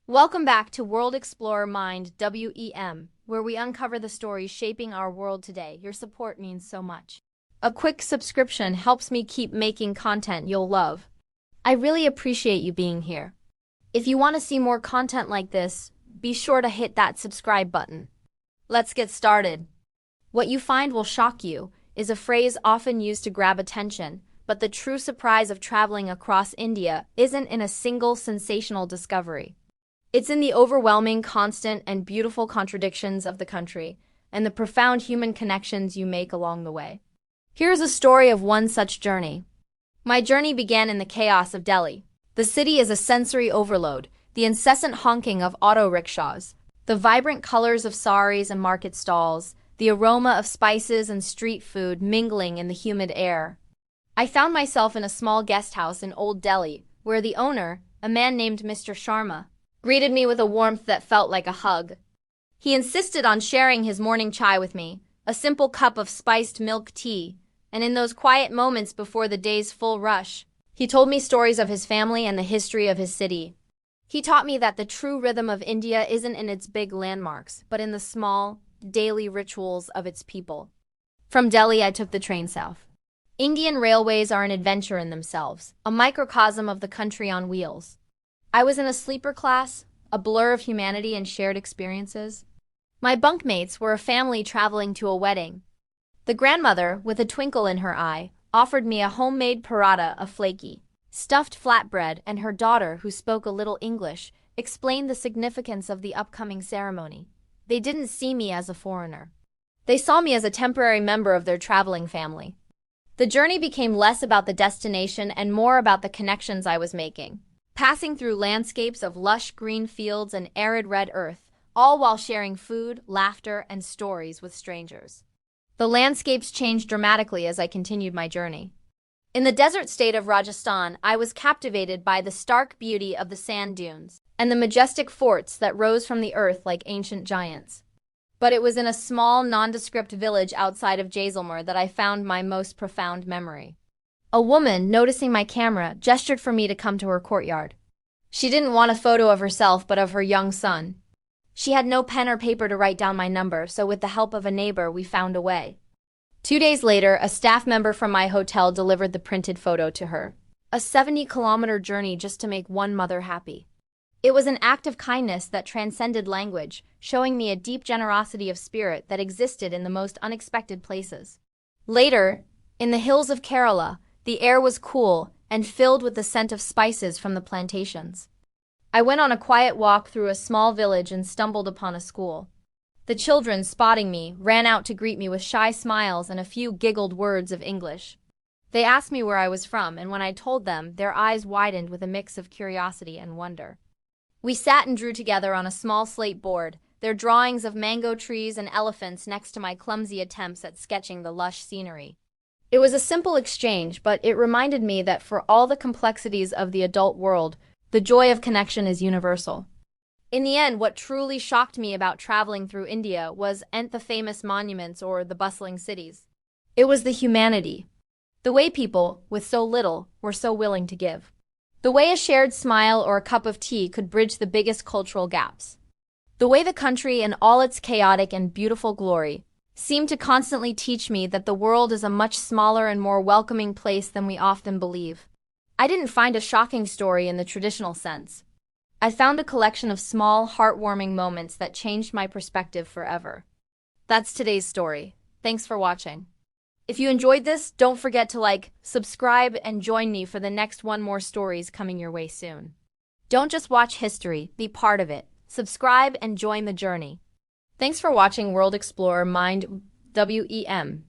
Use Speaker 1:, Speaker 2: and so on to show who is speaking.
Speaker 1: Welcome back to World Explorer Mind WEM, where we uncover the stories shaping our world today. Your support means so much. A quick subscription helps me keep making content you'll love. I really appreciate you being here. If you want to see more content like this, be sure to hit that subscribe button. Let's get started. What you find will shock you is a phrase often used to grab attention, but the true surprise of traveling across India isn't in a single sensational discovery. It's in the overwhelming, constant, and beautiful contradictions of the country, and the profound human connections you make along the way. Here's a story of one such journey. My journey began in the chaos of Delhi. The city is a sensory overload, the incessant honking of auto rickshaws, the vibrant colors of saris and market stalls, the aroma of spices and street food mingling in the humid air. I found myself in a small guest house in Old Delhi, where the owner, a man named Mr. Sharma, greeted me with a warmth that felt like a hug. He insisted on sharing his morning chai with me, a simple cup of spiced milk tea, and in those quiet moments before the day's full rush, he told me stories of his family and the history of his city. He taught me that the true rhythm of India isn't in its big landmarks, but in the small, daily rituals of its people. From Delhi, I took the train south. Indian railways are an adventure in themselves, a microcosm of the country on wheels. I was in a sleeper class, a blur of humanity and shared experiences. My bunkmates were a family traveling to a wedding. The grandmother, with a twinkle in her eye, offered me a homemade paratha, a flaky, stuffed flatbread, and her daughter, who spoke a little English, explained the significance of the upcoming ceremony. They didn't see me as a foreigner. They saw me as a temporary member of their traveling family. The journey became less about the destination and more about the connections I was making, passing through landscapes of lush green fields and arid red earth, all while sharing food, laughter, and stories with strangers. The landscapes changed dramatically as I continued my journey. In the desert state of Rajasthan, I was captivated by the stark beauty of the sand dunes and the majestic forts that rose from the earth like ancient giants. But it was in a small, nondescript village outside of Jaisalmer that I found my most profound memory. A woman, noticing my camera, gestured for me to come to her courtyard. She didn't want a photo of herself, but of her young son. She had no pen or paper to write down my number, so with the help of a neighbor, we found a way. 2 days later, a staff member from my hotel delivered the printed photo to her. A 70-kilometer journey just to make one mother happy. It was an act of kindness that transcended language, showing me a deep generosity of spirit that existed in the most unexpected places. Later, in the hills of Kerala, the air was cool and filled with the scent of spices from the plantations. I went on a quiet walk through a small village and stumbled upon a school. The children, spotting me, ran out to greet me with shy smiles and a few giggled words of English. They asked me where I was from, and when I told them, their eyes widened with a mix of curiosity and wonder. We sat and drew together on a small slate board, their drawings of mango trees and elephants next to my clumsy attempts at sketching the lush scenery. It was a simple exchange, but it reminded me that for all the complexities of the adult world, the joy of connection is universal. In the end, what truly shocked me about traveling through India wasn't the famous monuments or the bustling cities. It was the humanity. The way people, with so little, were so willing to give. The way a shared smile or a cup of tea could bridge the biggest cultural gaps. The way the country, in all its chaotic and beautiful glory, seemed to constantly teach me that the world is a much smaller and more welcoming place than we often believe. I didn't find a shocking story in the traditional sense. I found a collection of small, heartwarming moments that changed my perspective forever. That's today's story. Thanks for watching. If you enjoyed this, don't forget to like, subscribe, and join me for the next one more stories coming your way soon. Don't just watch history, be part of it. Subscribe and join the journey. Thanks for watching World Explorer Mind WEM.